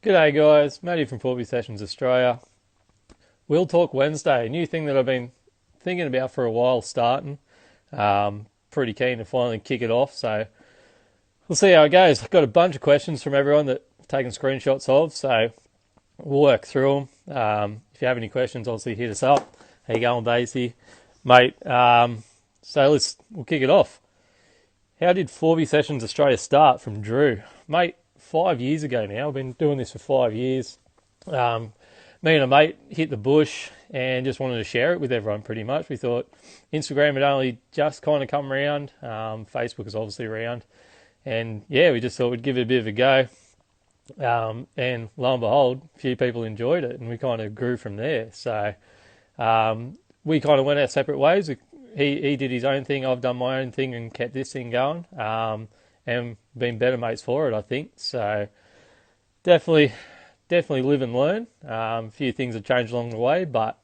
G'day guys, Matty from 4B Sessions Australia. We'll Talk Wednesday, new thing that I've been thinking about for a while starting. Pretty keen to finally kick it off, so we'll see how it goes. I've got a bunch of questions from everyone that I've taken screenshots of, so we'll work through them. If you have any questions, obviously hit us up. How you going, Basie? Mate, we'll kick it off. How did 4B Sessions Australia start? From Drew. Mate, 5 years ago now. I've been doing this for 5 years. Me and a mate hit the bush and just wanted to share it with everyone pretty much. We thought Instagram had only just kind of come around. Facebook is obviously around. And yeah, we just thought we'd give it a bit of a go. And lo and behold, a few people enjoyed it and we kind of grew from there. So we kind of went our separate ways. He did his own thing, I've done my own thing and kept this thing going. And been better mates for it, I think. So definitely live and learn. A few things have changed along the way, but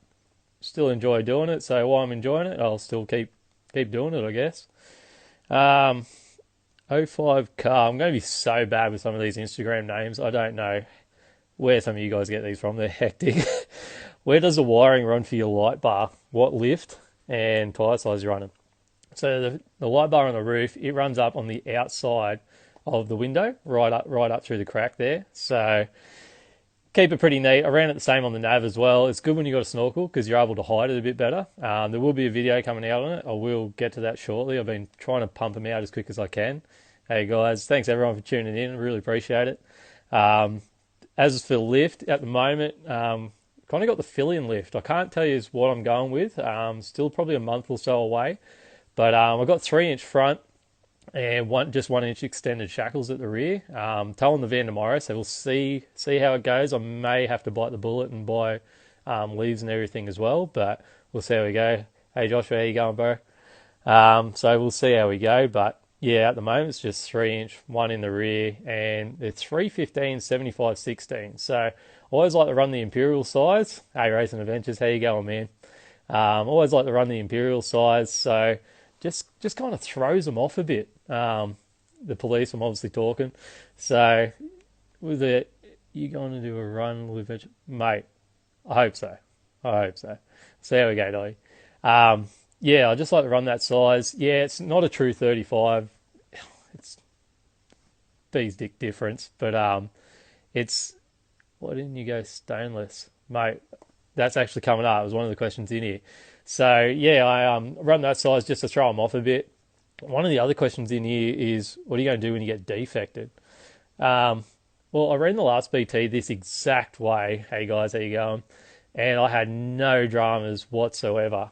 still enjoy doing it. So while I'm enjoying it, I'll still keep doing it, I guess. 05 car. I'm going to be so bad with some of these Instagram names. I don't know where some of you guys get these from. They're hectic. Where does the wiring run for your light bar? What lift and tyre size you're running? So the light bar on the roof, it runs up on the outside of the window, right up through the crack there. So keep it pretty neat. I ran it the same on the nav as well. It's good when you've got a snorkel because you're able to hide it a bit better. There will be a video coming out on it. I will get to that shortly. I've been trying to pump them out as quick as I can. Hey guys, thanks everyone for tuning in. I really appreciate it. As for the lift, at the moment, kind of got the fill-in lift. I can't tell you what I'm going with. Still probably a month or so away. But I've got 3-inch front and 1-inch extended shackles at the rear. Towing the van tomorrow, so we'll see how it goes. I may have to bite the bullet and buy leaves and everything as well, but we'll see how we go. Hey Joshua, how you going, bro? So we'll see how we go, but yeah, at the moment it's just 3-inch, one in the rear, and they're 315 75 16. So I always like to run the Imperial size. Hey Racing Adventures, how you going, man? Always like to run the Imperial size, so just kind of throws them off a bit. The police, I'm obviously talking. So, with it, you going to do a run with it? Mate, I hope so. See how we go, Dolly. Yeah, I just like to run that size. Yeah, it's not a true 35. It's B's dick difference. But it's... Why didn't you go stainless? Mate, that's actually coming up. It was one of the questions in here. So yeah, I run that size just to throw them off a bit. One of the other questions in here is, what are you going to do when you get defected? Well, I ran the last BT this exact way. Hey guys, how you going? And I had no dramas whatsoever.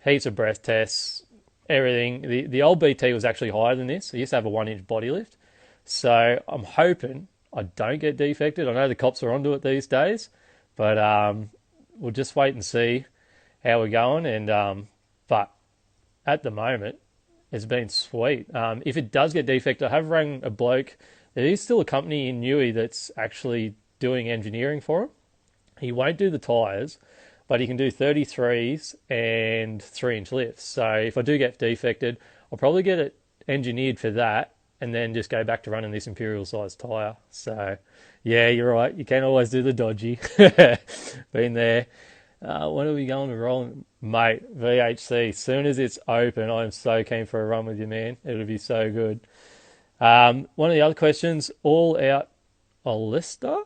Heaps of breath tests, everything. The old BT was actually higher than this. I used to have a 1-inch body lift. So I'm hoping I don't get defected. I know the cops are onto it these days, but we'll just wait and see how we're going. And but at the moment, it's been sweet. If it does get defected, I have rang a bloke. There is still a company in Newey that's actually doing engineering for him. He won't do the tyres, but he can do 33s and 3-inch lifts. So if I do get defected, I'll probably get it engineered for that and then just go back to running this Imperial size tyre. So yeah, you're right. You can't always do the dodgy. Been there. When are we going to roll? Mate, VHC, soon as it's open, I'm so keen for a run with you, man. It'll be so good. One of the other questions, all out Alista?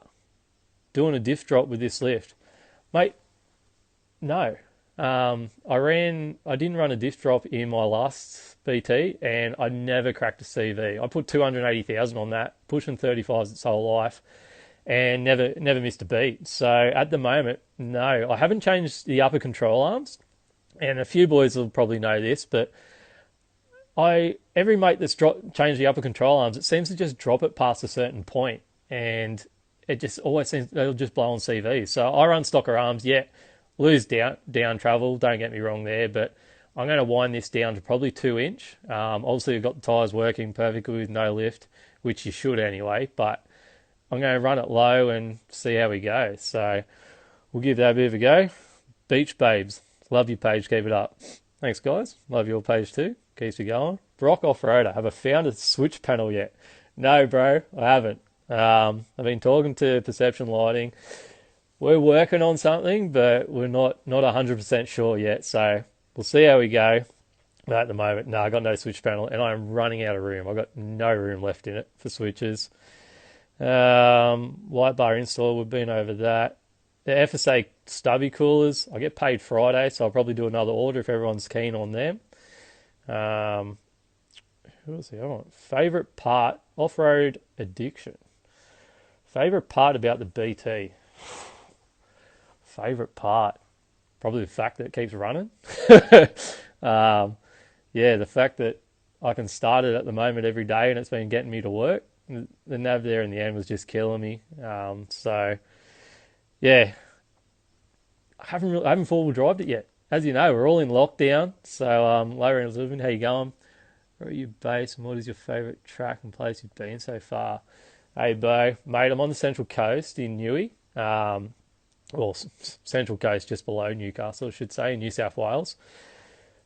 Doing a diff drop with this lift. Mate, no. I didn't run a diff drop in my last BT and I never cracked a CV. I put 280,000 on that, pushing 35s its whole life, and never missed a beat. So at the moment, no. I haven't changed the upper control arms, and a few boys will probably know this, but every mate that's changed the upper control arms, it seems to just drop it past a certain point, and it just always seems they'll just blow on CV. So I run stocker arms, yeah, lose down travel, don't get me wrong there, but I'm going to wind this down to probably 2-inch. Obviously, I've got the tyres working perfectly with no lift, which you should anyway, but I'm going to run it low and see how we go. So we'll give that a bit of a go. Beach Babes, love your page, keep it up. Thanks, guys. Love your page too. Keeps you going. Brock Off-Roader, have I found a switch panel yet? No, bro, I haven't. I've been talking to Perception Lighting. We're working on something, but we're not 100% sure yet. So we'll see how we go. But at the moment, no, I got no switch panel, and I'm running out of room. I've got no room left in it for switches. Light bar install, we've been over that. The F.S.A. stubby coolers, I get paid Friday, so I'll probably do another order if everyone's keen on them. Um, who was the other one? Favorite part, off-road addiction. Favorite part about the BT. Favorite part, probably the fact that it keeps running. um, yeah, the fact that I can start it at the moment every day and it's been getting me to work. The nav there in the end was just killing me. So yeah, I haven't four-wheel drived it yet. As you know, we're all in lockdown. So Lowrand's living. How you going? Where are you based? And what is your favourite track and place you've been so far? Hey, Bo, mate, I'm on the Central Coast in Newey. Well, Central Coast just below Newcastle, I should say, in New South Wales.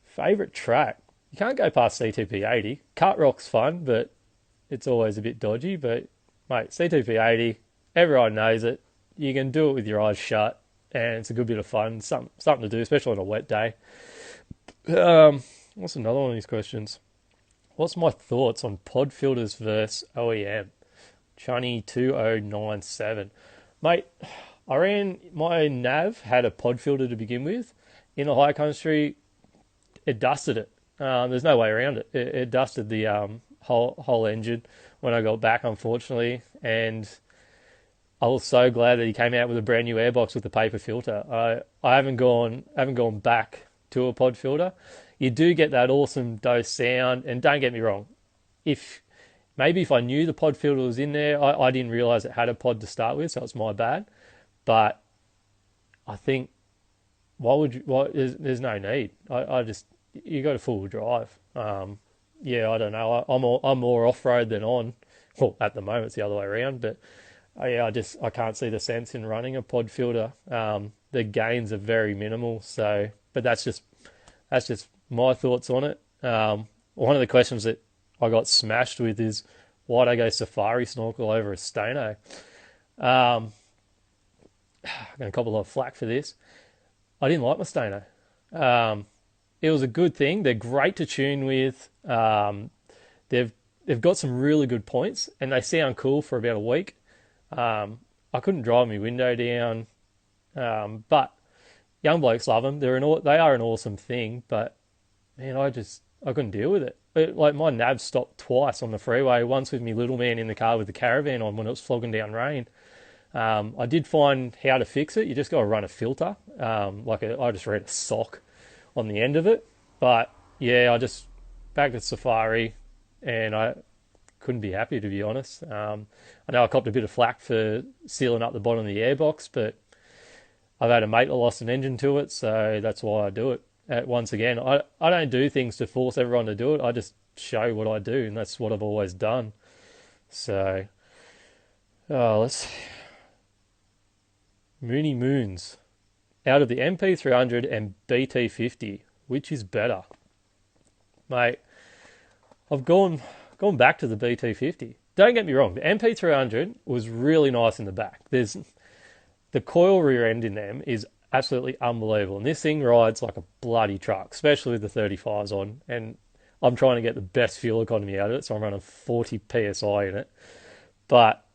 Favourite track? You can't go past CTP 80. Cut Rock's fun, but it's always a bit dodgy. But, mate, CTP 80, everyone knows it. You can do it with your eyes shut, and it's a good bit of fun. Something to do, especially on a wet day. What's another one of these questions? What's my thoughts on pod filters versus OEM? Chunny 2097. Mate, I ran my nav, had a pod filter to begin with. In the high country, it dusted it. There's no way around it. It dusted the whole engine when I got back, unfortunately. And I was so glad that he came out with a brand new airbox with the paper filter. I haven't gone back to a pod filter. You do get that awesome dose sound, and don't get me wrong, if I knew the pod filter was in there, I didn't realise it had a pod to start with, so it's my bad. But I think there's no need. I just you got a full drive. Yeah, I don't know. I'm more off road than on. Well, at the moment it's the other way around, but yeah, I can't see the sense in running a pod filter. The gains are very minimal. So, but that's just my thoughts on it. One of the questions that I got smashed with is why'd I go safari snorkel over a Stano? I'm going to cop a lot of flack for this. I didn't like my Stano. It was a good thing. They're great to tune with. They've got some really good points, and they sound cool for about a week. I couldn't drive my window down, but young blokes love them. They are an awesome thing, but man, I couldn't deal with it. Like my nav stopped twice on the freeway. Once with me little man in the car with the caravan on when it was flogging down rain. I did find how to fix it. You just got to run a filter. I just read a sock on the end of it. But yeah, I just back at Safari, and I couldn't be happy, to be honest. I know I copped a bit of flack for sealing up the bottom of the airbox, but I've had a mate that lost an engine to it, so that's why I do it. Once again, I don't do things to force everyone to do it. I just show what I do, and that's what I've always done. So, let's Mooney Moons. Out of the MP300 and BT50, which is better? Mate, I've gone back to the BT50. Don't get me wrong, the MP300 was really nice in the back. The coil rear end in them is absolutely unbelievable. And this thing rides like a bloody truck, especially with the 35s on. And I'm trying to get the best fuel economy out of it, so I'm running 40 PSI in it. But,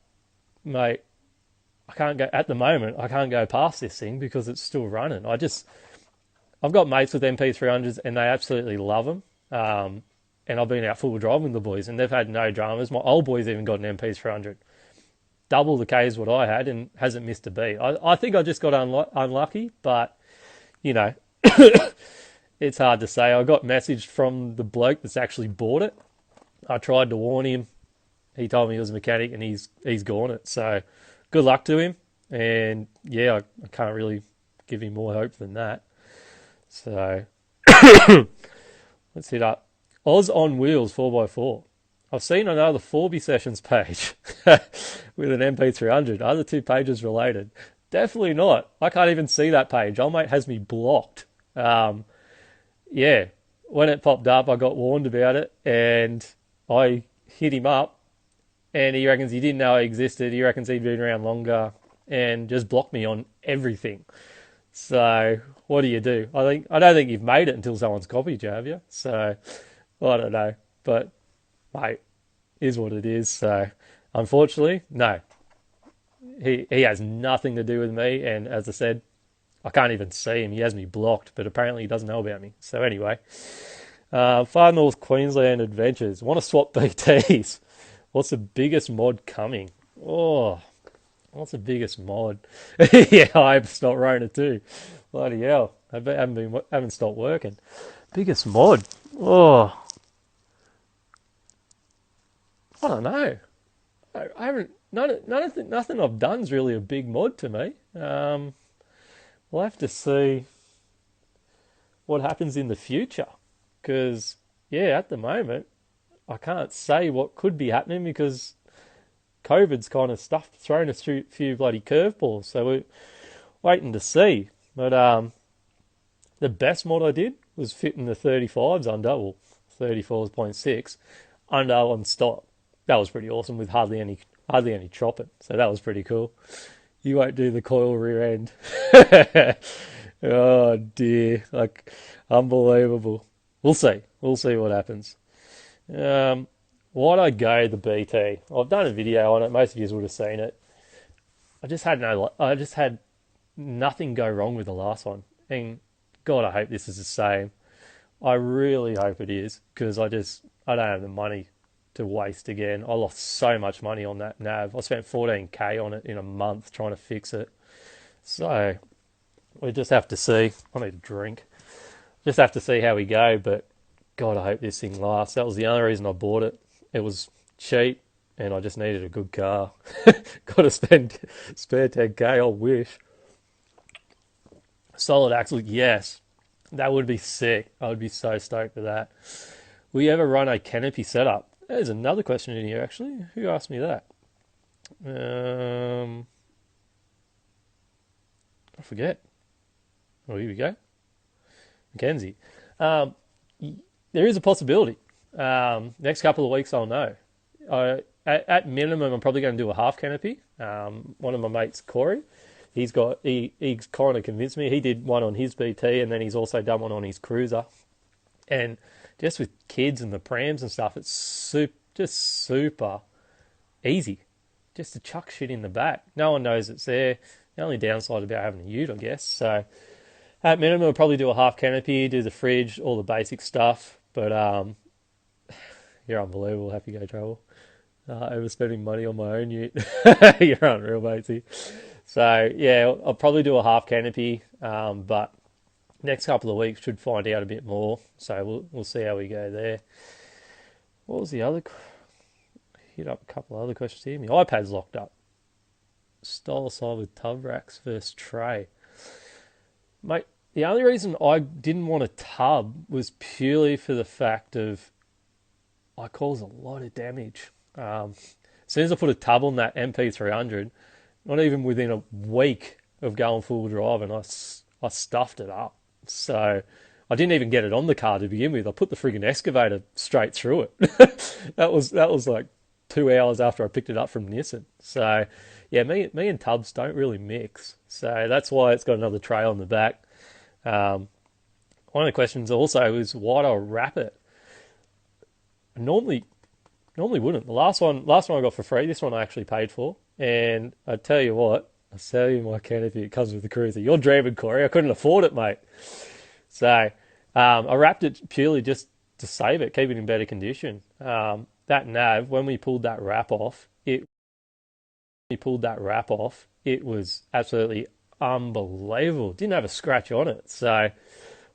mate, at the moment, I can't go past this thing because it's still running. I've got mates with MP300s and they absolutely love them. And I've been out full driving with the boys and they've had no dramas. My old boy's even got an MP300. Double the K is what I had and hasn't missed a beat. I think I just got unlucky, but, you know, it's hard to say. I got messaged from the bloke that's actually bought it. I tried to warn him. He told me he was a mechanic and he's gone it. So good luck to him. And, yeah, I can't really give him more hope than that. So let's hit up Oz on Wheels 4x4. I've seen another 4B Sessions page with an MP300. Are the two pages related? Definitely not. I can't even see that page. Old mate has me blocked. Yeah, when it popped up, I got warned about it, and I hit him up, and he reckons he didn't know I existed. He reckons he'd been around longer, and just blocked me on everything. So what do you do? I don't think you've made it until someone's copied you, have you? So I don't know, but mate, is what it is. So unfortunately, no, he has nothing to do with me. And as I said, I can't even see him. He has me blocked, but apparently he doesn't know about me. So anyway, Far North Queensland Adventures. Want to swap BTs? What's the biggest mod coming? Oh, what's the biggest mod? Yeah, I have not Rona too. Bloody hell, haven't stopped working. Biggest mod? Oh, I don't know. I haven't. Nothing I've done's really a big mod to me. We'll have to see what happens in the future. Because, yeah, at the moment, I can't say what could be happening because COVID's kind of thrown us through a few bloody curveballs. So we're waiting to see. But the best mod I did was fitting the 35s under, well, 34.6 under on stock. That was pretty awesome with hardly any chopping. So that was pretty cool. You won't do the coil rear end. Oh dear, like unbelievable. We'll see. We'll see what happens. Why'd I go the BT? I've done a video on it. Most of you would have seen it. I just had nothing go wrong with the last one. And God, I hope this is the same. I really hope it is because I don't have the money to waste again. I lost so much money on that nav. I spent 14k on it in a month trying to fix it. So we just have to see. I need a drink. Just have to see how we go. But God, I hope this thing lasts. That was the only reason I bought it. It was cheap, and I just needed a good car. Got to spare 10k. I wish. Solid axle, yes. That would be sick. I would be so stoked for that. Will you ever run a Canopy setup? There's another question in here, actually. Who asked me that? I forget. Oh, here we go. Mackenzie. There is a possibility. Next couple of weeks, I'll know. At minimum, I'm probably going to do a half canopy. One of my mates, Corey, he's kind of convinced me. He did one on his BT, and then he's also done one on his cruiser. And just with kids and the prams and stuff, it's just super easy. Just to chuck shit in the back. No one knows it's there. The only downside about having a ute, I guess. So at minimum, I'll probably do a half canopy, do the fridge, all the basic stuff. But you're unbelievable, Happy Go Travel. Overspending money on my own ute. You're unreal, matey. So yeah, I'll probably do a half canopy, but next couple of weeks should find out a bit more. So we'll see how we go there. What was the other? Hit up a couple of other questions here. My iPad's locked up. Style side with tub racks versus tray. Mate, the only reason I didn't want a tub was purely for the fact of I cause a lot of damage. As soon as I put a tub on that MP300, not even within a week of going full drive, and I stuffed it up. So I didn't even get it on the car to begin with. I put the friggin' excavator straight through it. That was like 2 hours after I picked it up from Nissan. So yeah, me and tubs don't really mix. So that's why it's got another tray on the back. One of the questions also is why do I wrap it? I normally wouldn't. The last one I got for free. This one I actually paid for. And I tell you what, I sell you my canopy. It comes with the cruiser. You're dreaming, Corey. I couldn't afford it, mate. So I wrapped it purely just to save it, keep it in better condition. That nav, when we pulled that wrap off, it was absolutely unbelievable. Didn't have a scratch on it. So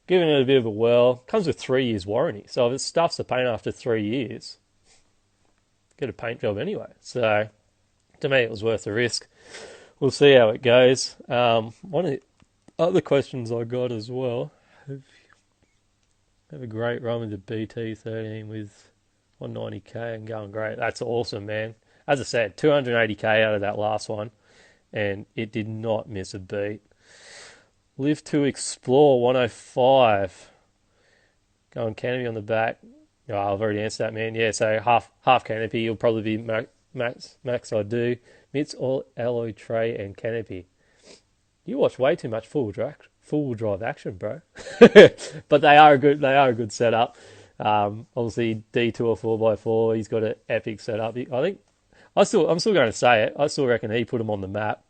giving it a bit of a whirl. Comes with 3 years warranty. So if it stuffs the paint after 3 years, get a paint job anyway. So to me, it was worth the risk. We'll see how it goes. One of the other questions I got as well. Have a great run with the BT13 with 190k and going great. That's awesome, man. As I said, 280k out of that last one, and it did not miss a beat. Live to Explore 105. Going canopy on the back. Oh, I've already answered that, man. Yeah, so half canopy. You'll probably be Max, I do. Mitts all alloy tray and canopy. You watch way too much full drive action, bro. But they are a good setup. Obviously D2 or 4x4. He's got an epic setup. I think I'm still going to say it. I still reckon he put him on the map.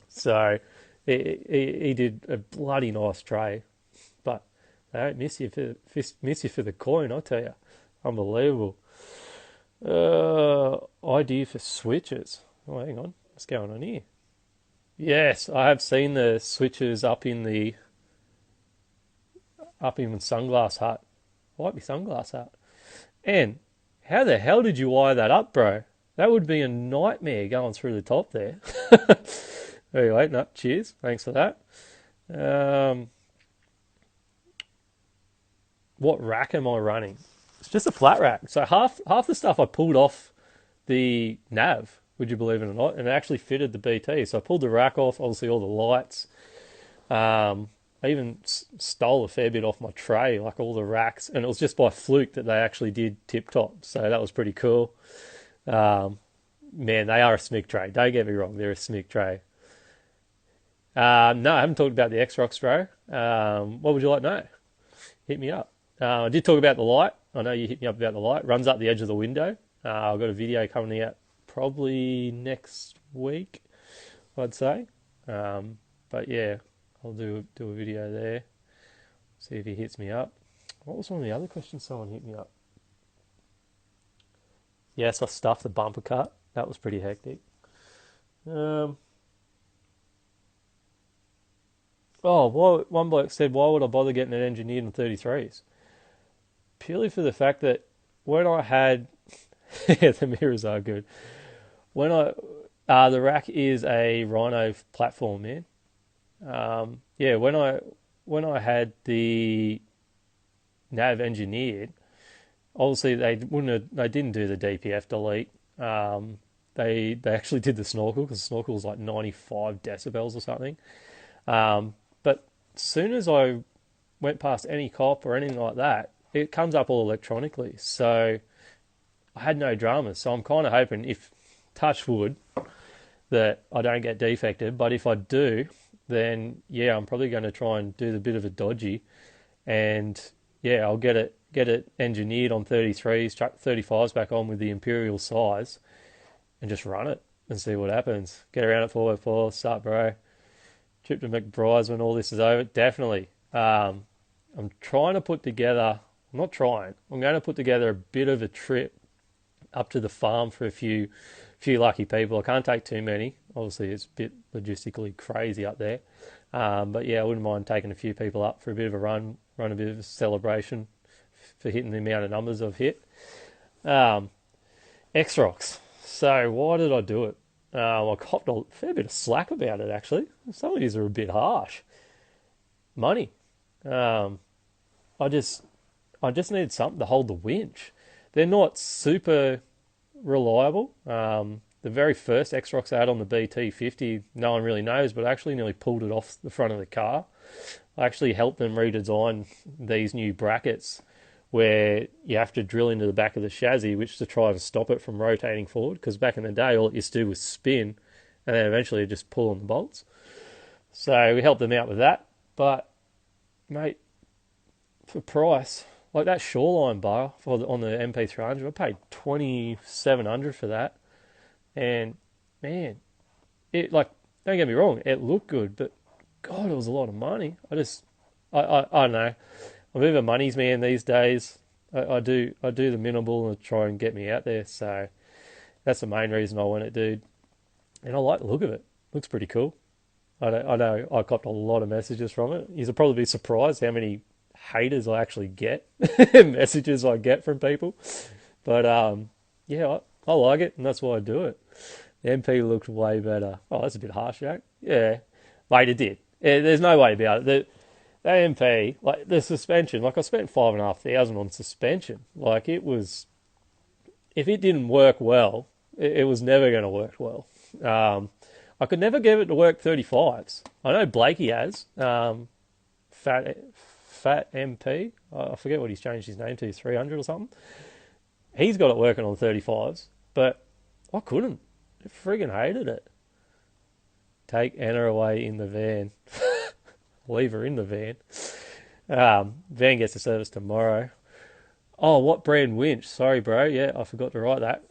So he did a bloody nice tray. But they don't miss you for the coin, I tell you. Unbelievable. Idea for switches. Oh, hang on. What's going on here? Yes, I have seen the switches up in the Sunglass Hut. Might be Sunglass Hut. And how the hell did you wire that up, bro? That would be a nightmare going through the top there. Anyway, no, cheers. Thanks for that. What rack am I running? It's just a flat rack. So half the stuff I pulled off the nav, would you believe it or not, and it actually fitted the BT. So I pulled the rack off, obviously all the lights. I even stole a fair bit off my tray, like all the racks, and it was just by fluke that they actually did tip top. So that was pretty cool. Man, they are a SMIC tray. Don't get me wrong, they're a SMIC tray. No, I haven't talked about the X-Rocks tray. What would you like to know? Hit me up. I did talk about the light. I know you hit me up about the light. Runs up the edge of the window. I've got a video coming out probably next week, I'd say. But yeah, I'll do a video there. See if he hits me up. What was one of the other questions someone hit me up? Yes, I stuffed the bumper cut. That was pretty hectic. One bloke said, why would I bother getting it engineered in 33s? Purely for the fact that when I had... yeah, the mirrors are good. The rack is a Rhino platform, man. Yeah, when I had the nav engineered, obviously they didn't do the DPF delete. They actually did the snorkel because the snorkel was like 95 decibels or something. But as soon as I went past any cop or anything like that, it comes up all electronically. So I had no dramas. So I'm kind of hoping, if touch wood, that I don't get defected. But if I do, then yeah, I'm probably going to try and do the bit of a dodgy, and yeah, I'll get it engineered on 33s, chuck 35s back on with the imperial size, and just run it and see what happens. Get around at 4x4, start, bro. Trip to McBride's when all this is over. Definitely. I'm trying to put together. I'm not trying. I'm going to put together a bit of a trip up to the farm for a few lucky people. I can't take too many. Obviously, it's a bit logistically crazy up there. But yeah, I wouldn't mind taking a few people up for a bit of a run a bit of a celebration for hitting the amount of numbers I've hit. X-Rocks. So why did I do it? I copped a fair bit of slack about it, actually. Some of these are a bit harsh. Money. I just needed something to hold the winch. They're not super reliable. The very first X-Rocks I had on the BT50, no one really knows, but I actually nearly pulled it off the front of the car. I actually helped them redesign these new brackets where you have to drill into the back of the chassis, which to try to stop it from rotating forward, because back in the day, all it used to do was spin, and then eventually just pull on the bolts. So we helped them out with that. But, mate, for price, like that Shoreline bar on the MP300, I paid $2,700 for that. And, man, it, like, don't get me wrong, it looked good, but, God, it was a lot of money. I don't know. I'm a bit of a money's man these days. I do the minimal and try and get me out there. So that's the main reason I want it, dude. And I like the look of it. Looks pretty cool. I know I copped a lot of messages from it. You'll probably be surprised how many haters I actually get, messages I get from people. But yeah, I like it, and that's why I do it. The MP looked way better. Oh, that's a bit harsh, Jack. Yeah, mate, it did. Yeah, there's no way about it. The MP, like the suspension, like I spent $5,500 on suspension. Like it was, if it didn't work well, it was never going to work well. I could never get it to work 35s. I know Blakey has. Fat MP. I forget what he's changed his name to, 300 or something. He's got it working on 35s, but I couldn't. I friggin' hated it. Take Anna away in the van. Leave her in the van. Van gets the service tomorrow. Oh, what brand winch? Sorry, bro. Yeah, I forgot to write that.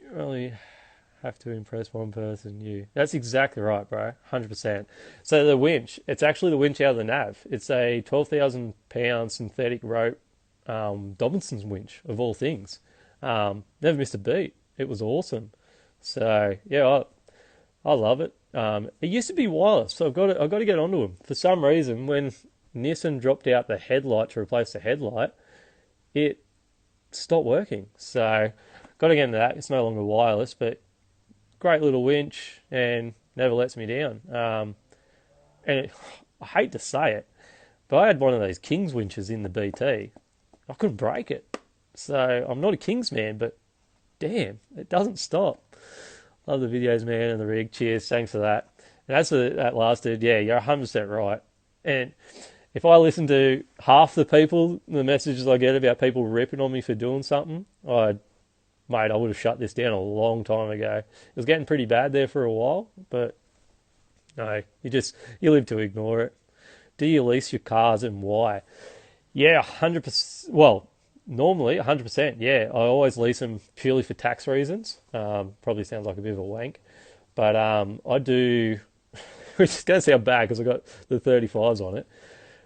You only have to impress one person. You. That's exactly right, bro. 100%. So the winch, it's actually the winch out of the nav. It's a 12,000 pound synthetic rope Dobinson's winch of all things. Never missed a beat. It was awesome. So yeah, I love it. It used to be wireless, so I've got to get onto them. For some reason, when Nissan dropped out the headlight to replace the headlight, it stopped working. So got to get into that. It's no longer wireless, but great little winch and never lets me down. I hate to say it, but I had one of those King's winches in the BT. I couldn't break it. So I'm not a King's man, but damn, it doesn't stop. Love the videos, man, and the rig. Cheers, thanks for that. And as for that last dude, yeah, you're 100% right. And if I listen to half the messages I get about people ripping on me for doing something, I would have shut this down a long time ago. It was getting pretty bad there for a while, but no, you live to ignore it. Do you lease your cars and why? Yeah, 100%. Well, normally 100%. Yeah, I always lease them purely for tax reasons. Probably sounds like a bit of a wank, but I do. Which is going to sound bad because I got the 35s on it.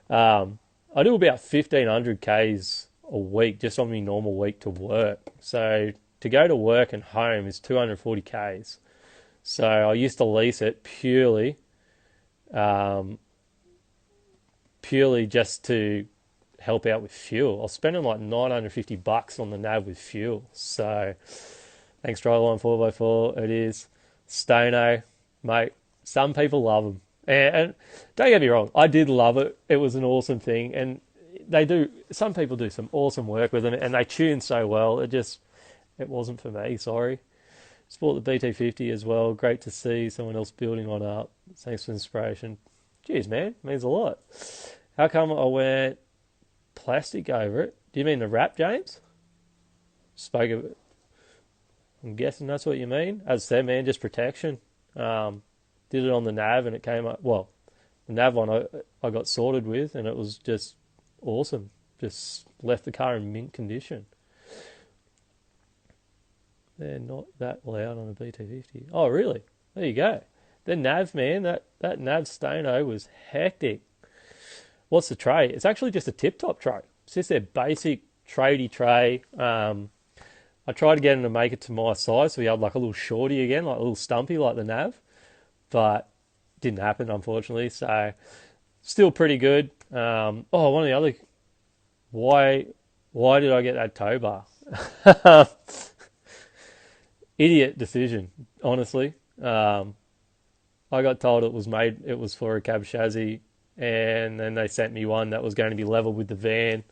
I do about 1,500 Ks a week just on my normal week to work. So to go to work and home is 240 Ks. So I used to lease it purely just to help out with fuel. I was spending like $950 on the nav with fuel. So thanks, Dryline 4x4. It is Stono, mate. Some people love them, and don't get me wrong, I did love it. It was an awesome thing, and some people do some awesome work with them, and they tune so well. It wasn't for me. Sorry. Sport the BT50 as well. Great to see someone else building one up. Thanks for the inspiration. Cheers, man. Means a lot. How come I went plastic over it? Do you mean the wrap, James? Spoke of it. I'm guessing that's what you mean. As I said, man, just protection. Did it on the nav and it came up. Well, the nav one I got sorted with, and it was just awesome. Just left the car in mint condition. They're not that loud on a BT50. Oh, really? There you go. The nav, man, that nav Stono was hectic. What's the tray? It's actually just a tip-top tray. It's just their basic tradie tray. I tried to get them to make it to my size, so we had like a little shorty again, like a little stumpy like the nav, but didn't happen, unfortunately. So still pretty good. One of the other, why did I get that tow bar? Idiot decision, honestly. I got told it was for a cab chassis, and then they sent me one that was going to be level with the van.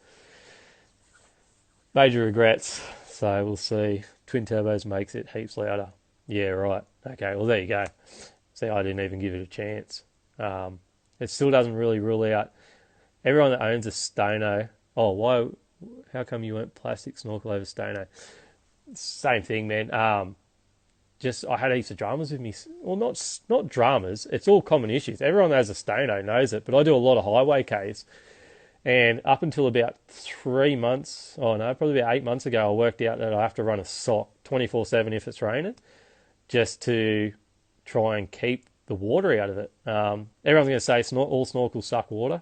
Major regrets. So we'll see. Twin turbos makes it heaps louder. Yeah, right. Okay, well, there you go. See, I didn't even give it a chance. It still doesn't really rule out everyone that owns a Stono. Oh, why? How come you went plastic snorkel over Stono? Same thing, man. I had heaps of dramas with me. Well, not dramas. It's all common issues. Everyone that has a Stono knows it, but I do a lot of highway Ks. And up until about 3 months, probably about 8 months ago, I worked out that I have to run a sock 24/7 if it's raining, just to try and keep the water out of it. Everyone's going to say all snorkels suck water.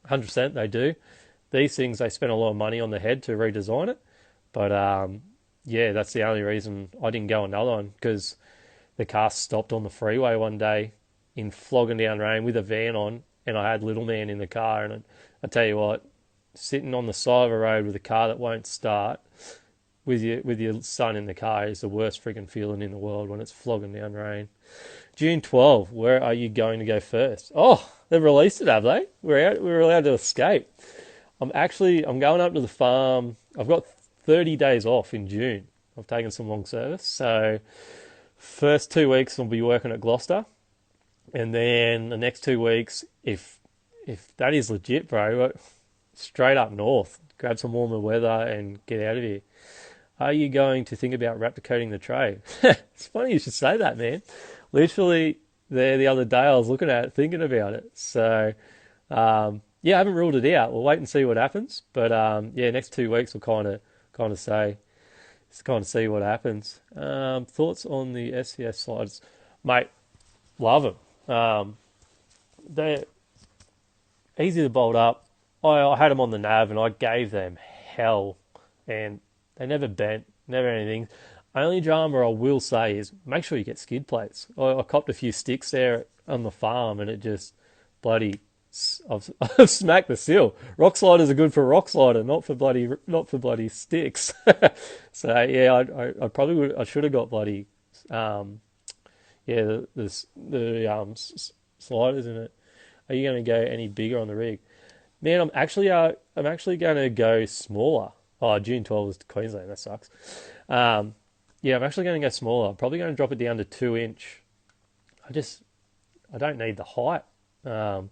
100% they do. These things, they spend a lot of money on the head to redesign it. But yeah, that's the only reason I didn't go another one, because the car stopped on the freeway one day in flogging down rain with a van on, and I had little man in the car, and I tell you what, sitting on the side of a road with a car that won't start with your son in the car is the worst freaking feeling in the world when it's flogging down rain. June 12, where are you going to go first? Oh, they've released it, have they? We're allowed to escape. I'm going up to the farm. I've got 30 days off in June. I've taken some long service. So first 2 weeks I'll be working at Gloucester. And then the next 2 weeks, if that is legit, bro, straight up north, grab some warmer weather and get out of here. are you going to think about Raptor coating the tray? It's funny you should say that, man. Literally, there the other day I was looking at it, thinking about it. So, yeah, I haven't ruled it out. We'll wait and see what happens. But yeah, next 2 weeks we'll kind of say, just kind of see what happens. Thoughts on the SCS sliders, mate? Love them. They're easy to bolt up. I had them on the nav and I gave them hell, and they never bent, never anything. Only drama I will say is make sure you get skid plates. I copped a few sticks there on the farm, and it just bloody. I've smacked the seal. Rock sliders are good for rock slider, not for bloody sticks. So yeah, I probably would. I should have got bloody yeah, sliders in it. Are you going to go any bigger on the rig? Man, I'm actually going to go smaller. Oh, June 12th is Queensland. That sucks. Yeah, I'm actually going to go smaller. I'm probably going to drop it down to 2 inch. I don't need the height. And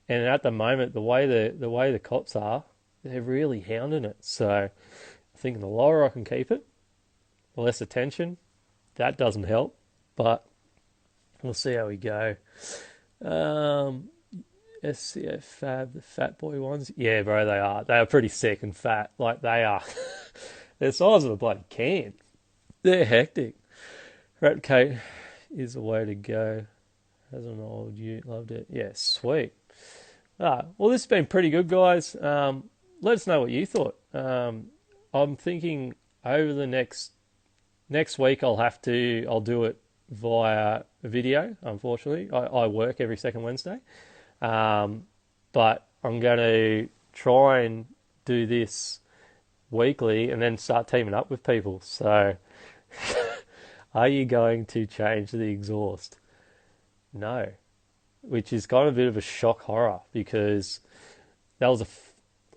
at the moment, the way the cops are, they're really hounding it. So I think the lower I can keep it, the less attention. That doesn't help, but we'll see how we go. SCA Fab, the fat boy ones. Yeah, bro, they are. They are pretty sick and fat. Like, they are. They're the size of a bloody can. They're hectic. Rat Kate is the way to go. As an old you loved it. Yeah, sweet. Well, this has been pretty good, guys. Let us know what you thought. I'm thinking over the next week I'll do it via video. Unfortunately, I work every second Wednesday. But I'm going to try and do this weekly and then start teaming up with people. So, are you going to change the exhaust? No, which is kind of a bit of a shock horror, because that was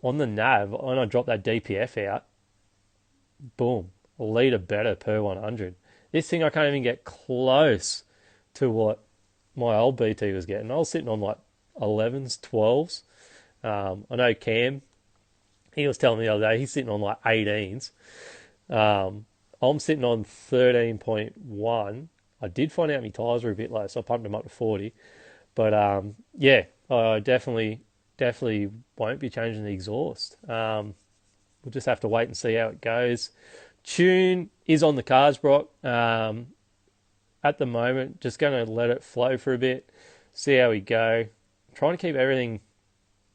on the nav when I dropped that DPF out. Boom, a litre better per 100. This thing I can't even get close to what my old BT was getting. I was sitting on like 11s, 12s. I know Cam, he was telling me the other day he's sitting on like 18s. I'm sitting on 13.1. I did find out my tyres were a bit low, so I pumped them up to 40. But yeah, I definitely won't be changing the exhaust. We'll just have to wait and see how it goes. Tune is on the cards, Brock. At the moment, just going to let it flow for a bit, see how we go. Trying to keep everything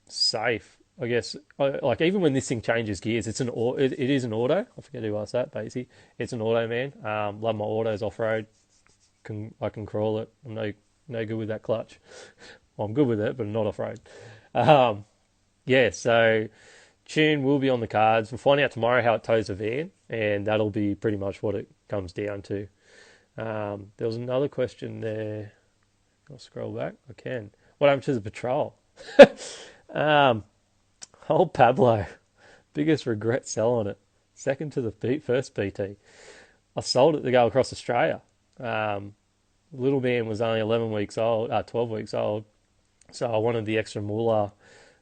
safe, I guess. Like, even when this thing changes gears, it is an auto. I forget who asked that, basically. It's an auto, man. Love my autos off-road. I can crawl it. I'm no good with that clutch. Well, I'm good with it, but not off-road. Yeah, so tune will be on the cards. We'll find out tomorrow how it tows the van, and that'll be pretty much what it comes down to. There was another question there. I'll scroll back. I can. What happened to the patrol? Old Pablo. Biggest regret selling it. Second to the first BT. I sold it to go across Australia. Little man was only 12 weeks old. So I wanted the extra moolah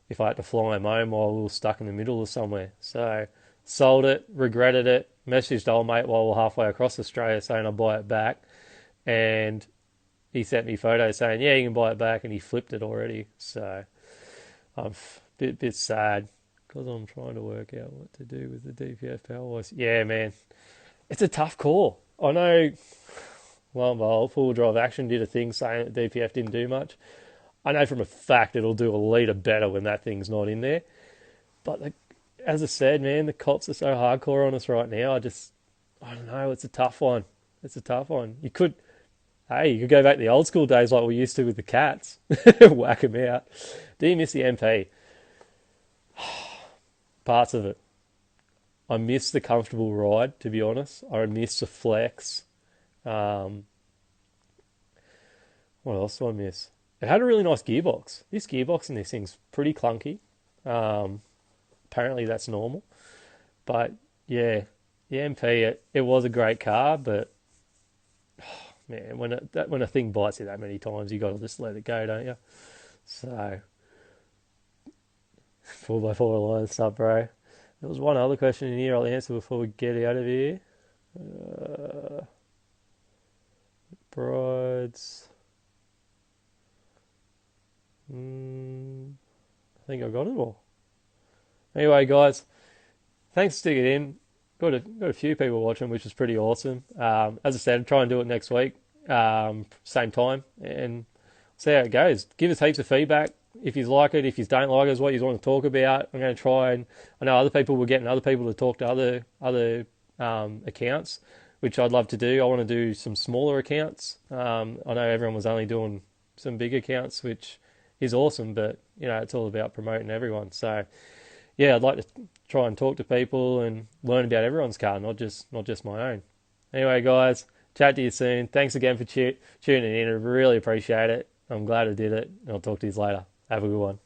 if I had to fly him home while we were stuck in the middle of somewhere. So sold it, regretted it, messaged old mate while we were halfway across Australia saying I'll buy it back. And he sent me photos saying, yeah, you can buy it back, and he flipped it already. So I'm a bit sad, because I'm trying to work out what to do with the DPF power wash. Yeah, man, it's a tough call. I know, well, my old full drive action did a thing saying that DPF didn't do much. I know from a fact it'll do a litre better when that thing's not in there. But as I said, man, the cops are so hardcore on us right now. I don't know, it's a tough one. You could go back to the old school days like we used to with the cats. Whack them out. Do you miss the MP? Parts of it. I miss the comfortable ride, to be honest. I miss the flex. What else do I miss? It had a really nice gearbox. This gearbox in this thing's pretty clunky. Apparently that's normal. But yeah, the MP, it was a great car, but man, when a thing bites you that many times, you got to just let it go, don't you? So 4x4 line stuff, bro. There was one other question in here I'll answer before we get out of here. Uh, Brides. I think I got it all. Anyway, guys, thanks for sticking in. Got a few people watching, which is pretty awesome. As I said, try and do it next week, same time, and see how it goes. Give us heaps of feedback if you like it, if you don't like it, what you want to talk about. I'm going to try and I know other people were getting other people to talk to other accounts, which I'd love to do. I want to do some smaller accounts. I know everyone was only doing some big accounts, which is awesome, but it's all about promoting everyone. So yeah, I'd like to try and talk to people and learn about everyone's car, not just my own. Anyway, guys, chat to you soon. Thanks again for tuning in. I really appreciate it. I'm glad I did it. And I'll talk to you later. Have a good one.